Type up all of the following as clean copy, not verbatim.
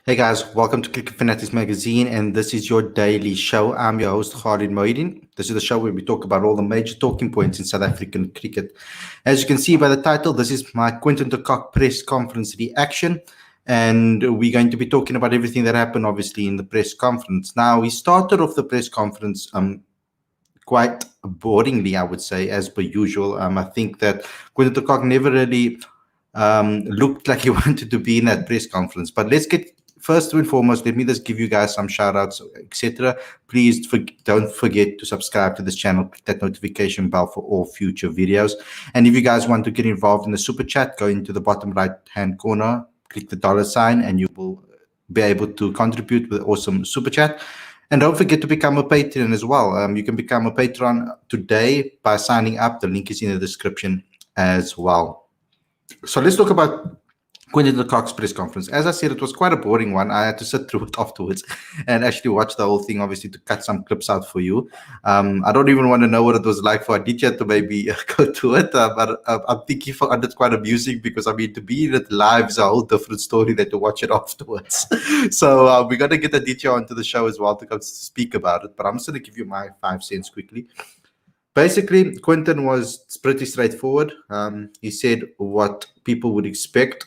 Hey guys, welcome to Cricket Fanatics Magazine, and this is your daily show. I'm your host, Khalid Moeddin. This is the show where we talk about all the major talking points in South African cricket. As you can see by the title, this is my Quinton de Kock press conference reaction, and we're going to be talking about everything that happened, obviously, in the press conference. Now, we started off the press conference quite boringly, I would say, as per usual. I think that Quinton de Kock never really looked like he wanted to be in that press conference. But let's get first and foremost, let me just give you guys some shout outs, etc. Please don't forget to subscribe to this channel, click that notification bell for all future videos. And if you guys want to get involved in the super chat, go into the bottom right hand corner, click the $sign, and you will be able to contribute with awesome super chat. And don't forget to become a patron as well. You can become a patron today by signing up. The link is in the description as well. So let's talk about Quinton de Kock's press conference. As I said, it was quite a boring one. I had to sit through it afterwards and actually watch the whole thing, obviously, to cut some clips out for you. I don't even want to know what it was like for Aditya to maybe go to it, but I think he found it quite amusing because, I mean, to be in it live is a whole different story than to watch it afterwards. So we're going to get Aditya onto the show as well to come speak about it, but I'm just going to give you my 5 cents quickly. Basically, Quinton was pretty straightforward. He said what people would expect.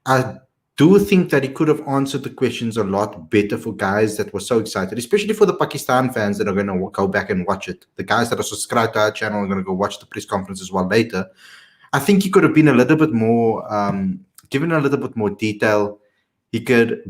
I do think that he could have answered the questions a lot better for guys that were so excited, especially for the Pakistan fans that are going to go back and watch it. The guys that are subscribed to our channel are going to go watch the press conference as well later. I think he could have been a little bit more, given a little bit more detail. He could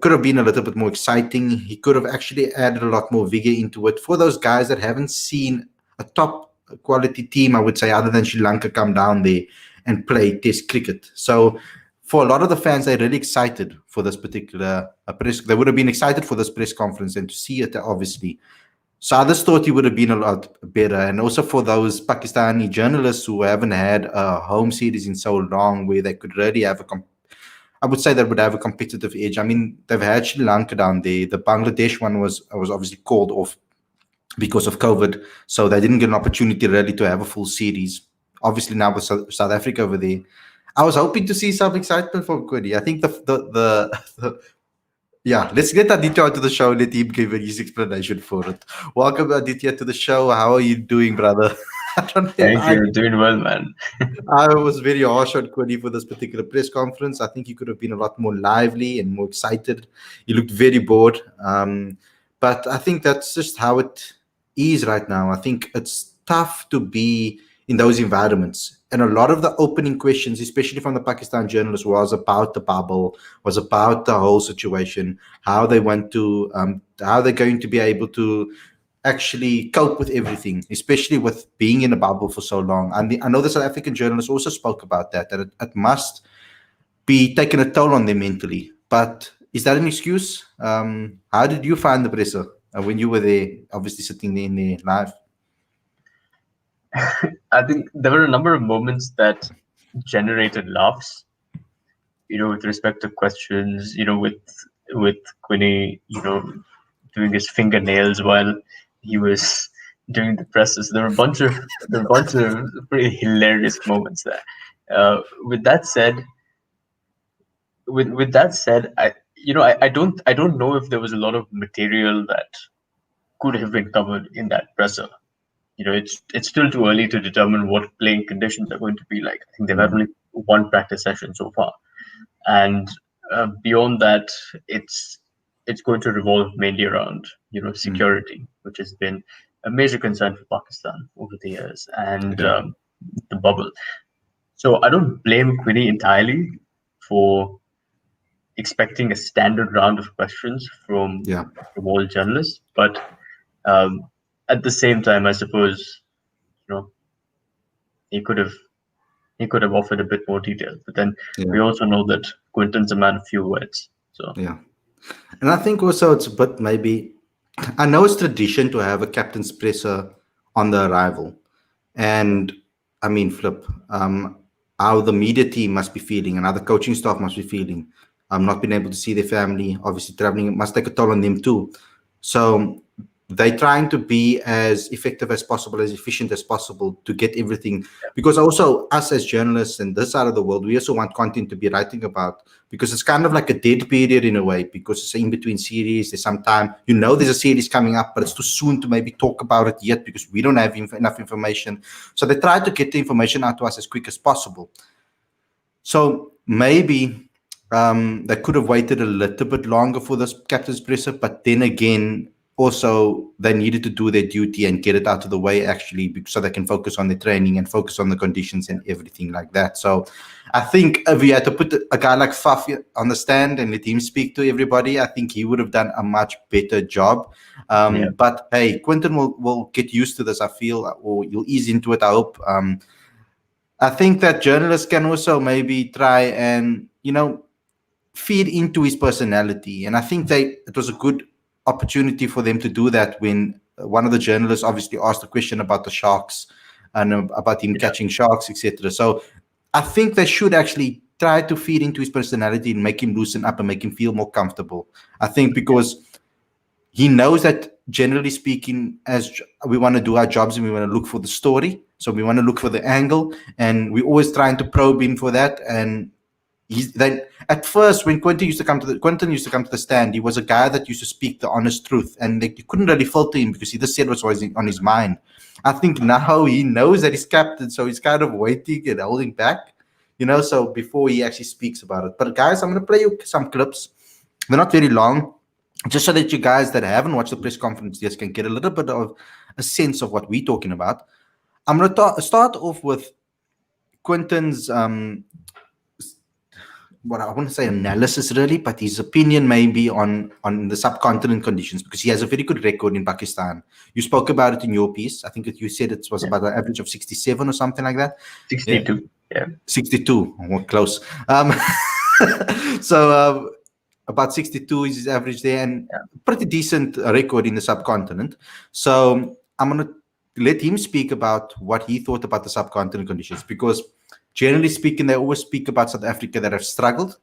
have been a little bit more exciting. He could have actually added a lot more vigor into it for those guys that haven't seen a top quality team, I would say, other than Sri Lanka, come down there and play Test cricket. So for a lot of the fans, they're really excited for this particular press. They would have been excited for this press conference and to see it, obviously. So I just thought he would have been a lot better. And also for those Pakistani journalists who haven't had a home series in so long, where they could really have I would say they would have a competitive edge. I mean, they've had Sri Lanka down there. The Bangladesh one was obviously called off because of COVID. So they didn't get an opportunity really to have a full series. Obviously now with South Africa over there, I was hoping to see some excitement from Quinny. I think yeah, let's get Aditya onto the show and let him give his explanation for it. Welcome, Aditya, to the show. How are you doing, brother? Thank you. Doing well, man. I was very harsh on Quinny for this particular press conference. I think he could have been a lot more lively and more excited. He looked very bored. But I think that's just how it is right now. I think it's tough to be in those environments. And a lot of the opening questions, especially from the Pakistan journalists, was about the bubble, was about the whole situation, how they want to, how they're going to be able to actually cope with everything, especially with being in a bubble for so long. And I know the South African journalists also spoke about that it must be taking a toll on them mentally. But is that an excuse? How did you find the pressure when you were there, obviously sitting there in there live? I think there were a number of moments that generated laughs, with respect to questions, with Quinny, doing his fingernails while he was doing the presses. There were a bunch of pretty hilarious moments there. With that said, I don't know if there was a lot of material that could have been covered in that presser. It's still too early to determine what playing conditions are going to be like. I think they've had only one practice session so far, and beyond that, it's going to revolve mainly around security, which has been a major concern for Pakistan over the years, and the bubble. So I don't blame Quinny entirely for expecting a standard round of questions from all journalists, but at the same time, I suppose, he could have offered a bit more detail. But then we also know that Quinton's a man of few words. So and I think also it's a bit maybe, I know it's tradition to have a captain's presser on the arrival, and I mean, flip, how the media team must be feeling and how the coaching staff must be feeling. Not being able to see their family, obviously traveling, it must take a toll on them too. So they're trying to be as effective as possible, as efficient as possible to get everything. Because also us as journalists in this side of the world, we also want content to be writing about, because it's kind of like a dead period in a way, because it's in between series. There's some time, there's a series coming up, but it's too soon to maybe talk about it yet because we don't have enough information. So they try to get the information out to us as quick as possible. So maybe they could have waited a little bit longer for this captain's presser, but then again, also they needed to do their duty and get it out of the way actually, so they can focus on the training and focus on the conditions and everything like that. So I think if we had to put a guy like Faf on the stand and let him speak to everybody, I think he would have done a much better job. But hey, Quinton will get used to this, I feel, or you'll ease into it, I hope. I think that journalists can also maybe try and, feed into his personality. And I think it was a good opportunity for them to do that when one of the journalists obviously asked a question about the sharks and about him catching sharks, etc. So I think they should actually try to feed into his personality and make him loosen up and make him feel more comfortable. I think because he knows that, generally speaking, as we want to do our jobs and we want to look for the story, so we want to look for the angle, and we're always trying to probe him for that. And at first, when Quinton used to come to the stand, he was a guy that used to speak the honest truth, and you couldn't really filter him because he just said what's on his mind. I think now he knows that he's captain, so he's kind of waiting and holding back, so before he actually speaks about it. But guys, I'm going to play you some clips. They're not very long, just so that you guys that haven't watched the press conference yet can get a little bit of a sense of what we're talking about. I'm going to start off with Quinton's what I want to say analysis really, but his opinion maybe on the subcontinent conditions, because he has a very good record in Pakistan. You spoke about it in your piece. I think you said it was about an average of 67 or something like that. 62. Yeah. 62. Oh, close. So about 62 is his average there, and pretty decent record in the subcontinent. So I'm going to let him speak about what he thought about the subcontinent conditions, because generally speaking, they always speak about South Africa that have struggled,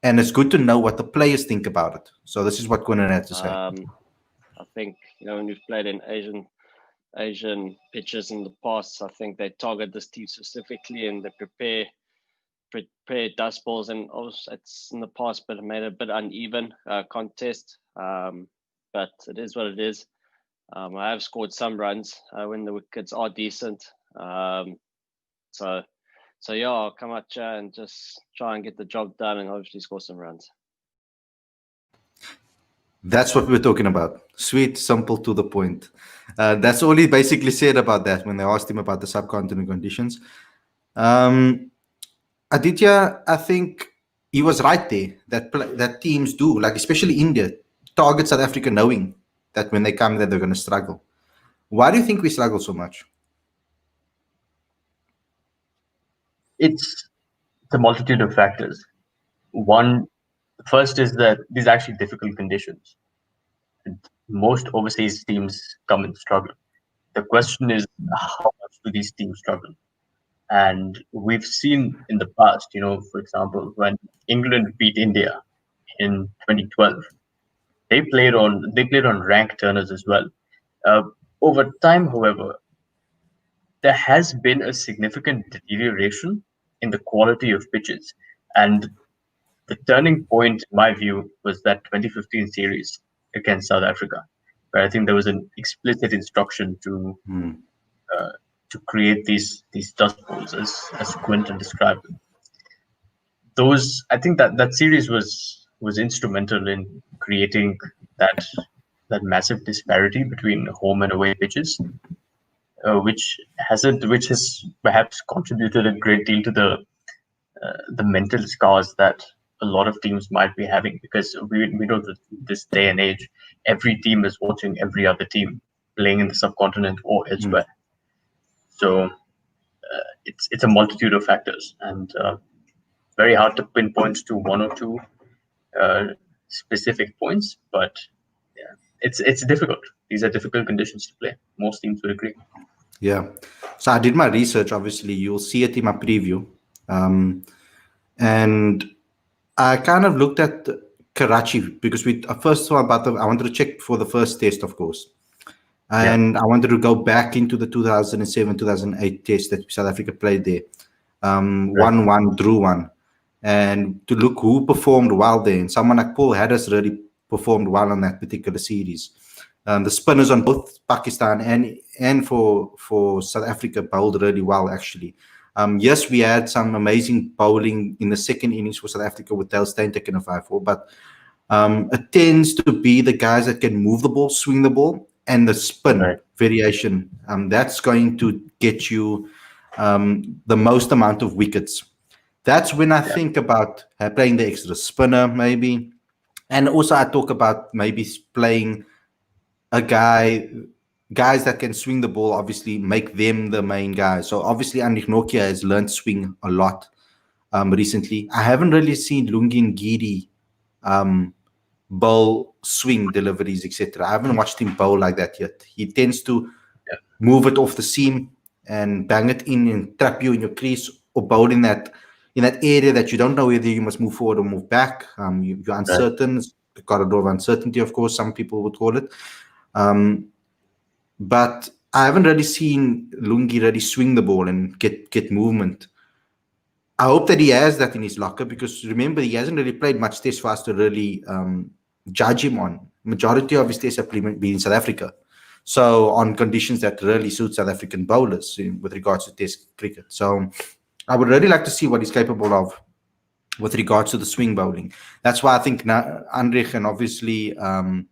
and it's good to know what the players think about it. So this is what Quinton had to say. I think, when we've played in Asian pitches in the past, I think they target this team specifically and they prepare dust balls, and also it's in the past but made a bit uneven contest. But it is what it is. I have scored some runs when the wickets are decent. So yeah, I'll come out here and just try and get the job done and obviously score some runs. That's what we're talking about. Sweet, simple, to the point. That's all he basically said about that when they asked him about the subcontinent conditions. Aditya, I think he was right there. That teams do, like especially India, target South Africa knowing that when they come there, they're going to struggle. Why do you think we struggle so much? It's the multitude of factors. First is that these are actually difficult conditions. Most overseas teams come and struggle. The question is, how much do these teams struggle? And we've seen in the past, for example, when England beat India in 2012, they played on rank turners as well. Over time, however, there has been a significant deterioration in the quality of pitches. And the turning point, in my view, was that 2015 series against South Africa, where I think there was an explicit instruction to create these dust bowls, as Quinton described them. I think that series was instrumental in creating that massive disparity between home and away pitches, which has perhaps contributed a great deal to the mental scars that a lot of teams might be having, because we know that this day and age, every team is watching every other team playing in the subcontinent or elsewhere. So it's a multitude of factors, and very hard to pinpoint to one or two specific points. But yeah, it's difficult. These are difficult conditions to play. Most teams would agree. Yeah. So I did my research. Obviously, you'll see it in my preview, and I kind of looked at Karachi, because we first of all I wanted to check for the first test, of course, and I wanted to go back into the 2007-2008 test that South Africa played there, 1-1, drew 1, and to look who performed well there. And someone like Paul Haddis really performed well on that particular series. The spinners on both Pakistan and for South Africa bowled really well, actually. Yes, we had some amazing bowling in the second innings for South Africa with Dale Steyn taking a 5-4, but it tends to be the guys that can move the ball, swing the ball, and the spin variation. That's going to get you the most amount of wickets. That's when I think about playing the extra spinner, maybe. And also I talk about maybe playing guys that can swing the ball, obviously make them the main guys. So obviously Anrich Nokia has learned swing a lot recently. I haven't really seen Lungi and Giri bowl swing deliveries, etc. I haven't watched him bowl like that yet. He tends to move it off the seam and bang it in and trap you in your crease, or bowl in that area that you don't know whether you must move forward or move back. You're uncertain. The corridor of uncertainty, of course, some people would call it. But I haven't really seen Lungi really swing the ball and get movement. I hope that he has that in his locker, because remember, he hasn't really played much test for us to really judge him on. Majority of his tests have been in South Africa. So on conditions that really suit South African bowlers with regards to test cricket. So I would really like to see what he's capable of with regards to the swing bowling. That's why I think Anrich and obviously Anrich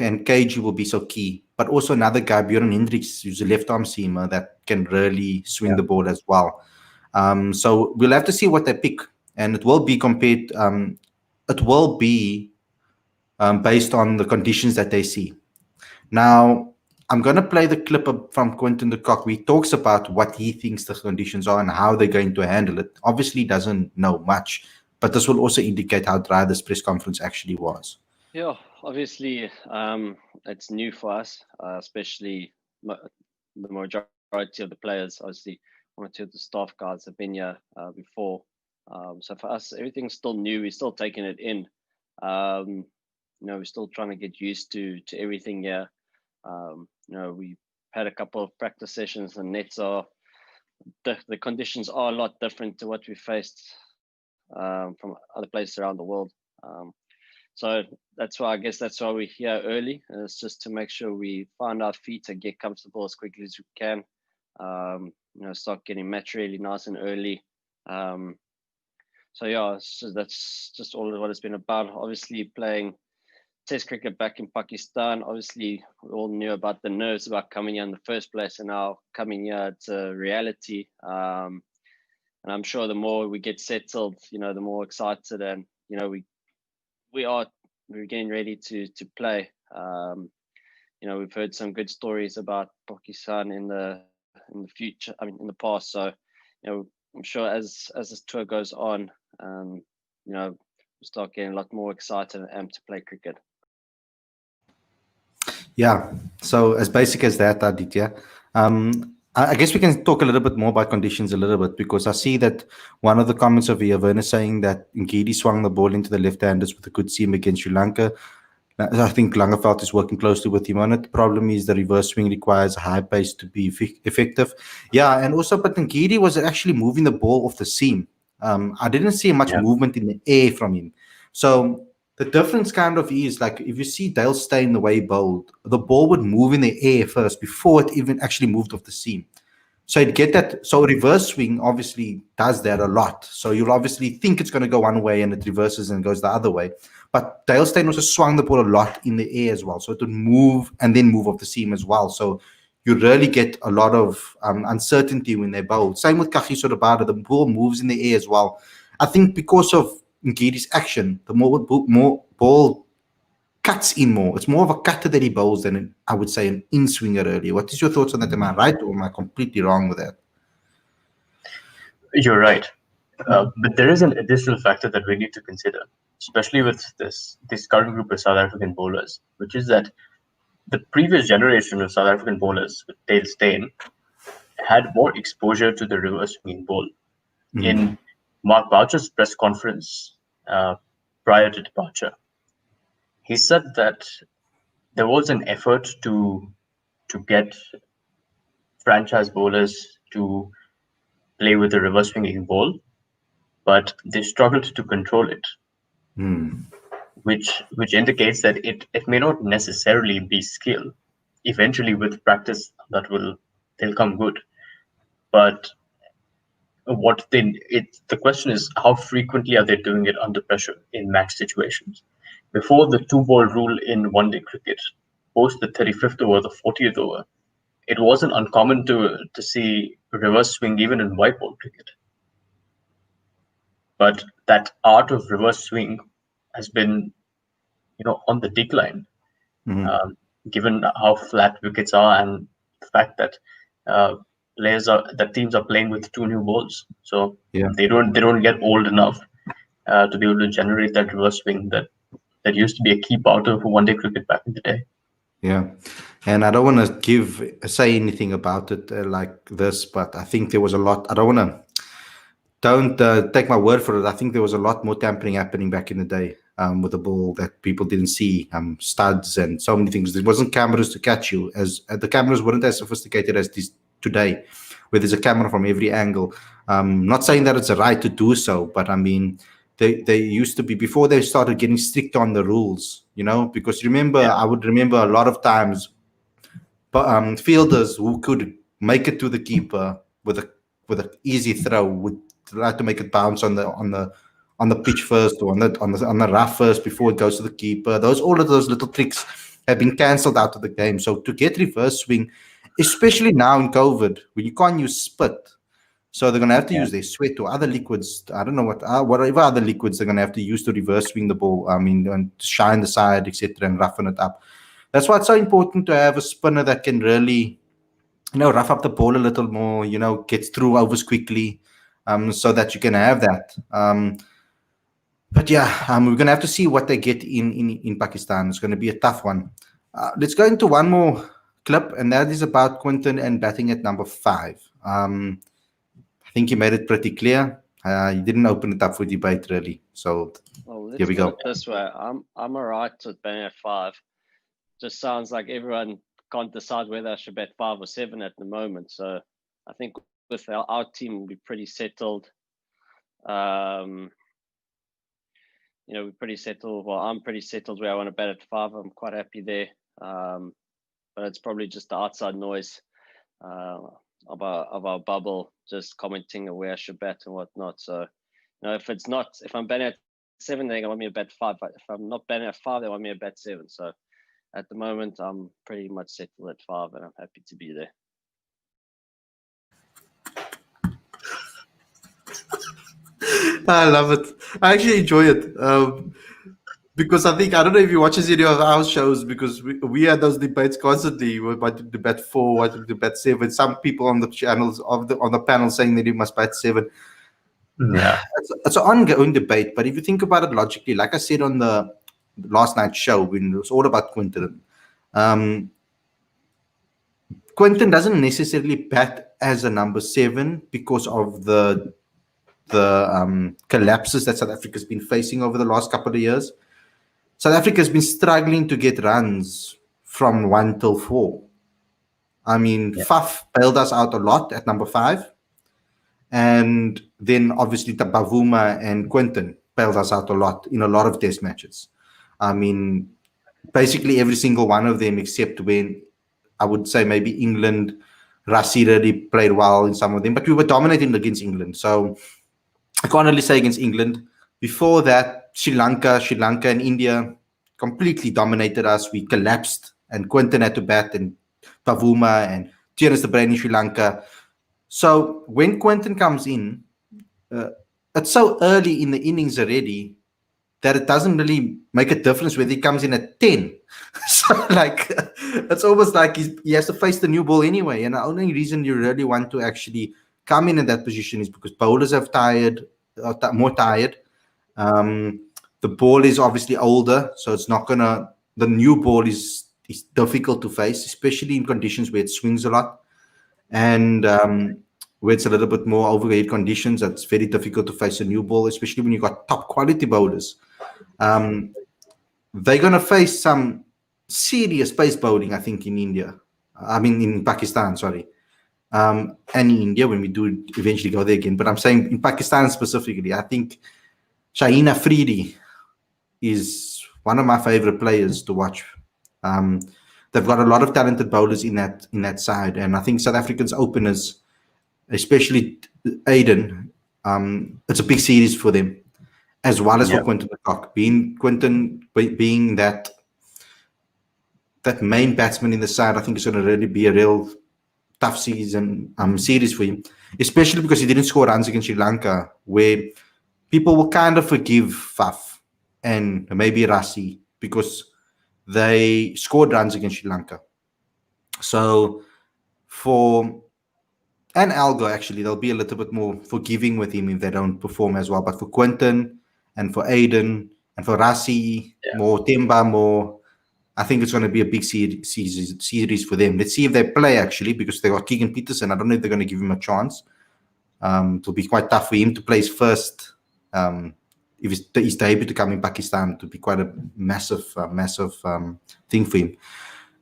and KG will be so key. But also another guy, Bjorn Hendricks, who's a left-arm seamer that can really swing the ball as well. So we'll have to see what they pick, and it will be compared. It will be based on the conditions that they see. Now, I'm going to play the clip from Quinton de Kock. He talks about what he thinks the conditions are and how they're going to handle it. Obviously, he doesn't know much, but this will also indicate how dry this press conference actually was. Yeah, obviously, it's new for us, especially the majority of the players. Obviously, one or two of the staff guys have been here before. So for us, everything's still new. We're still taking it in. We're still trying to get used to everything here. We've had a couple of practice sessions, and nets are the conditions are a lot different to what we faced from other places around the world. So that's why we're here early. And it's just to make sure we find our feet and get comfortable as quickly as we can. Start getting match really nice and early. That's just all of what it's been about. Obviously, playing Test cricket back in Pakistan. Obviously, we all knew about the nerves about coming here in the first place, and now coming here, it's a reality. And I'm sure the more we get settled, the more excited, and we're getting ready to play. We've heard some good stories about Pakistan in the future. I mean, in the past. So, I'm sure as this tour goes on, we'll start getting a lot more excited and amped to play cricket. Yeah. So as basic as that, Aditya. I guess we can talk a little bit more about conditions a little bit, because I see that one of the comments of Werner saying that Ngidi swung the ball into the left-handers with a good seam against Sri Lanka. I think Langeveld is working closely with him on it. The problem is the reverse swing requires a high pace to be effective. Yeah, and also, but Ngidi was actually moving the ball off the seam. I didn't see much movement in the air from him. So the difference kind of is, like, if you see Dale Steyn the way he bowled, the ball would move in the air first before it even actually moved off the seam. So you'd get that. So reverse swing obviously does that a lot. So you'll obviously think it's going to go one way and it reverses and goes the other way. But Dale Steyn also swung the ball a lot in the air as well. So it would move and then move off the seam as well. So you really get a lot of uncertainty when they bowl. Same with Kagiso Rabada. The ball moves in the air as well. I think because of Ngidi's action, the more ball cuts in more. It's more of a cutter that he bowls than I would say an in-swinger earlier. What is your thoughts on that? Am I right or am I completely wrong with that? You're right. But there is an additional factor that we need to consider, especially with this current group of South African bowlers, which is that the previous generation of South African bowlers, with Dale Steyn, had more exposure to the reverse swinging ball. In Mark Boucher's press conference, prior to departure. He said that there was an effort to get franchise bowlers to play with a reverse swinging ball, but they struggled to control it, which indicates that it may not necessarily be skill. Eventually, with practice, they'll come good. But the question is, how frequently are they doing it under pressure in match situations? Before the 2-ball rule in one-day cricket, post the 35th over, the 40th over, it wasn't uncommon to see reverse swing even in white ball cricket. But that art of reverse swing has been, on the decline, given how flat wickets are and the fact that teams are playing with 2 new balls, so they don't get old enough to be able to generate that reverse swing that used to be a key part of one-day cricket back in the day. Yeah, and I don't want to say anything about it like this, but I think there was a lot. I don't take my word for it. I think there was a lot more tampering happening back in the day with the ball that people didn't see, studs and so many things. There wasn't cameras to catch you, as the cameras weren't as sophisticated as these today, where there's a camera from every angle. Not saying that it's a right to do so, but I mean, they used to be, before they started getting strict on the rules, because I would remember a lot of times, fielders who could make it to the keeper with an easy throw would try to make it bounce on the pitch first, or on the rough first before it goes to the keeper. All of those little tricks have been cancelled out of the game. So to get reverse swing, especially now in COVID, when you can't use spit, so they're going to have to use their sweat or other liquids. I don't know whatever other liquids they're going to have to use to reverse swing the ball. I mean, and shine the side, etc., and roughen it up. That's why it's so important to have a spinner that can really, rough up the ball a little more. Gets through overs quickly, so that you can have that. But yeah, we're going to have to see what they get in Pakistan. It's going to be a tough one. Let's go into one more clip, and that is about Quinton and batting at number 5. I think he made it pretty clear. He didn't open it up for debate, really. So here we go. Put it this way, I'm alright with batting at 5. Just sounds like everyone can't decide whether I should bat 5 or 7 at the moment. So I think with our team, we'll be pretty settled. We're pretty settled. Well, I'm pretty settled where I want to bat at 5. I'm quite happy there. But it's probably just the outside noise of our bubble, just commenting on where I should bat and whatnot. So, if I'm batting at 7, they want me to bat 5. If I'm not batting at 5, they want me to bat 7. So at the moment, I'm pretty much settled at 5, and I'm happy to be there. I love it. I actually enjoy it because I don't know if you watch any of our shows, because we had those debates constantly. We want to bat 4, want to bat 7. Some people on the channels on the panel saying that you must bat 7. Yeah, it's an ongoing debate. But if you think about it logically, like I said on the last night's show, when it was all about Quinton, Quinton doesn't necessarily bat as a number 7 because of the collapses that South Africa's been facing over the last couple of years. South Africa has been struggling to get runs from 1 till 4. I mean, Faf bailed us out a lot at number 5. And then obviously Bavuma and Quinton bailed us out a lot in a lot of test matches. I mean, basically every single one of them, except when I would say maybe England, Rassie really played well in some of them, but we were dominating against England. So I can't really say against England. Before that, Sri Lanka and India completely dominated us. We collapsed, and Quinton had to bat, and Pavuma and Terence de Bruin in Sri Lanka. So when Quinton comes in, it's so early in the innings already that it doesn't really make a difference whether he comes in at 10. So it's almost like he has to face the new ball anyway. And the only reason you really want to actually come in that position is because bowlers have more tired. The ball is obviously older, so it's not the new ball is difficult to face, especially in conditions where it swings a lot, and where it's a little bit more overhead conditions. That's very difficult to face a new ball, especially when you've got top quality bowlers. They're going to face some serious pace bowling, I think, in India. I mean, in Pakistan, sorry. And in India when we do eventually go there again. But I'm saying in Pakistan specifically, I think Shaheen Afridi is one of my favorite players to watch. They've got a lot of talented bowlers in that side, and I think South Africa's openers, especially Aiden, it's a big series for them, as well as for Quinton de Kock. Being that main batsman in the side, I think it's going to really be a real tough series for him, especially because he didn't score runs against Sri Lanka, where people will kind of forgive Faf and maybe Rassi because they scored runs against Sri Lanka. So and Algo, actually, they'll be a little bit more forgiving with him if they don't perform as well. But for Quinton and for Aiden and for Rassi, more Temba, more, I think it's going to be a big series for them. Let's see if they play, actually, because they got Keegan Peterson. I don't know if they're going to give him a chance. It'll be quite tough for him to play his first. If his debut to come in Pakistan, to be quite a massive thing for him.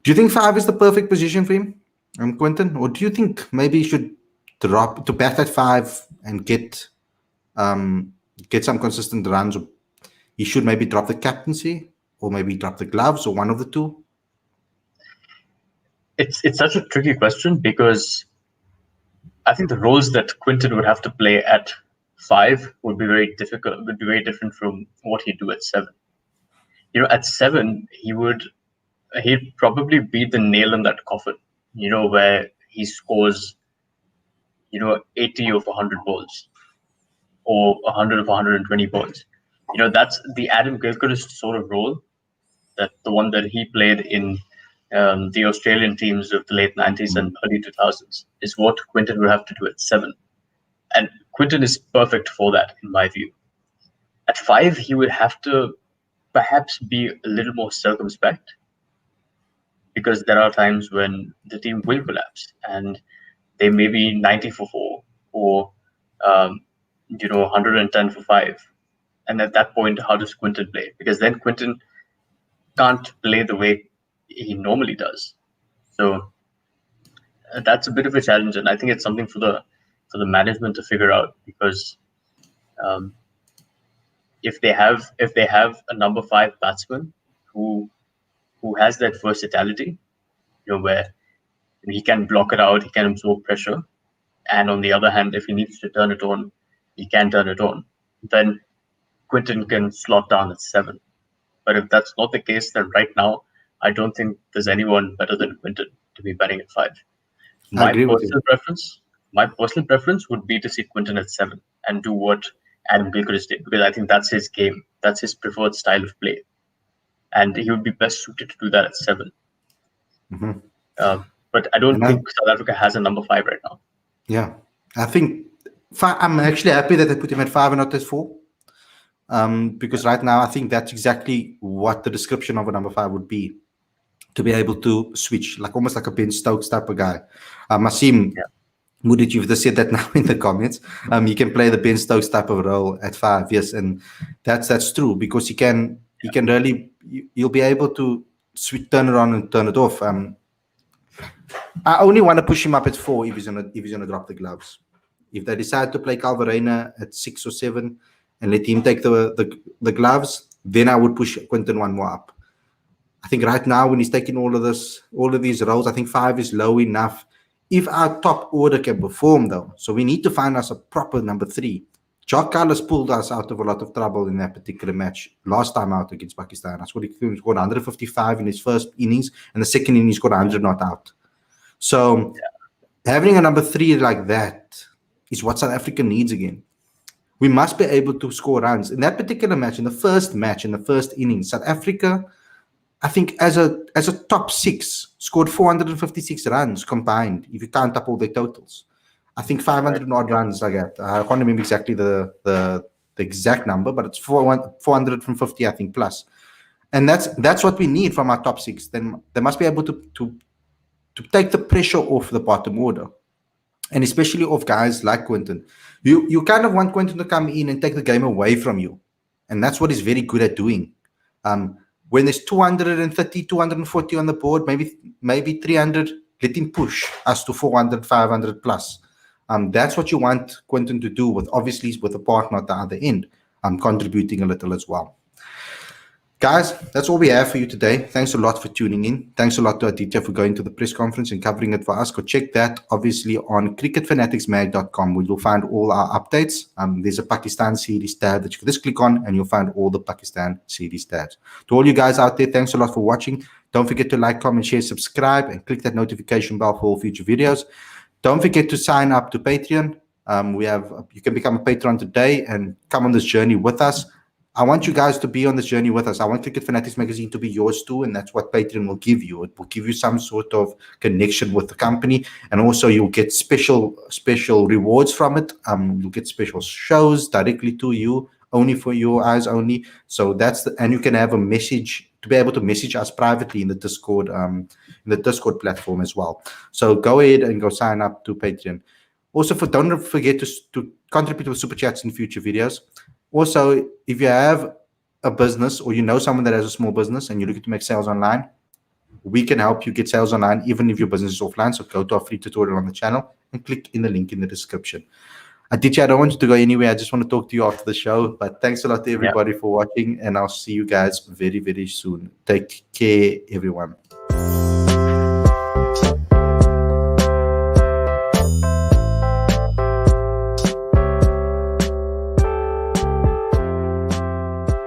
Do you think 5 is the perfect position for him, Quinton? Or do you think maybe he should drop to bat at 5 and get some consistent runs? Or he should maybe drop the captaincy, or maybe drop the gloves, or one of the two? It's such a tricky question, because I think the roles that Quinton would have to play at 5 would be very difficult, would be very different from what he'd do at 7. At 7, he'd probably be the nail in that coffin, where he scores, 80 of 100 balls or 100 of 120 balls. That's the Adam Gilchrist sort of role, that the one that he played in the Australian teams of the late 90s and early 2000s, is what Quinton would have to do at 7. And Quinton is perfect for that, in my view. At 5, he would have to perhaps be a little more circumspect, because there are times when the team will collapse and they may be 90 for 4 or 110 for 5. And at that point, how does Quinton play? Because then Quinton can't play the way he normally does. So that's a bit of a challenge, and I think it's something for the management to figure out, because if they have a number 5 batsman who has that versatility, where he can block it out, he can absorb pressure, and on the other hand, if he needs to turn it on, he can turn it on, then Quinton can slot down at 7. But if that's not the case, then right now, I don't think there's anyone better than Quinton to be batting at 5. My personal preference would be to see Quinton at 7 and do what Adam Gilchrist did, because I think that's his game. That's his preferred style of play. And he would be best suited to do that at 7. Mm-hmm. But I don't think South Africa has a number 5 right now. Yeah. I think I'm actually happy that they put him at 5 and not at 4. Because right now, I think that's exactly what the description of a number 5 would be. To be able to switch, almost like a Ben Stokes type of guy. Masim Mudic, you've just said that now in the comments. He can play the Ben Stokes type of role at 5, yes, and that's true, because he can really, you'll be able to turn it on and turn it off. I only want to push him up at 4 if he's gonna drop the gloves. If they decide to play Calvarena at 6 or 7 and let him take the gloves, then I would push Quinton one more up. I think right now, when he's taking all of these roles, I think 5 is low enough. If our top order can perform, though, so we need to find us a proper number 3. Jock Carlos pulled us out of a lot of trouble in that particular match last time out against Pakistan. I scored 155 in his first innings, and the second innings scored 100 not out. So having a number 3 like that is what South Africa needs again. We must be able to score runs. In that particular match, in the first innings, South Africa, I think as a top 6, scored 456 runs combined, if you count up all their totals. I think 500 odd runs like that. I can't remember exactly the exact number, but it's 450, I think, plus. And that's what we need from our top 6. Then they must be able to take the pressure off the bottom order. And especially of guys like Quinton. You kind of want Quinton to come in and take the game away from you And that's what he's very good at doing. When there's 230, 240 on the board, maybe 300, let him push us to 400, 500 plus. That's what you want Quinton to do, with obviously with a partner at the other end, contributing a little as well. Guys, that's all we have for you today. Thanks a lot for tuning in. Thanks a lot to Aditya for going to the press conference and covering it for us. Go check that, obviously, on cricketfanaticsmag.com, where you'll find all our updates. There's a Pakistan series tab that you can just click on, and you'll find all the Pakistan series tabs. To all you guys out there, thanks a lot for watching. Don't forget to like, comment, share, subscribe, and click that notification bell for all future videos. Don't forget to sign up to Patreon. You can become a patron today and come on this journey with us. I want you guys to be on this journey with us. I want Cricket Fanatics Magazine to be yours too, and that's what Patreon will give you. It will give you some sort of connection with the company, and also you'll get special rewards from it. You'll get special shows directly to you, only for your eyes only. So and you can have a message to be able to message us privately in the Discord platform as well. So go ahead and go sign up to Patreon. Also, don't forget to contribute with super chats in future videos. Also, if you have a business, or you know someone that has a small business and you're looking to make sales online, we can help you get sales online even if your business is offline. So go to our free tutorial on the channel and click in the link in the description. Aditya, I don't want you to go anywhere. I just want to talk to you after the show. But thanks a lot to everybody for watching, and I'll see you guys very, very soon. Take care, everyone.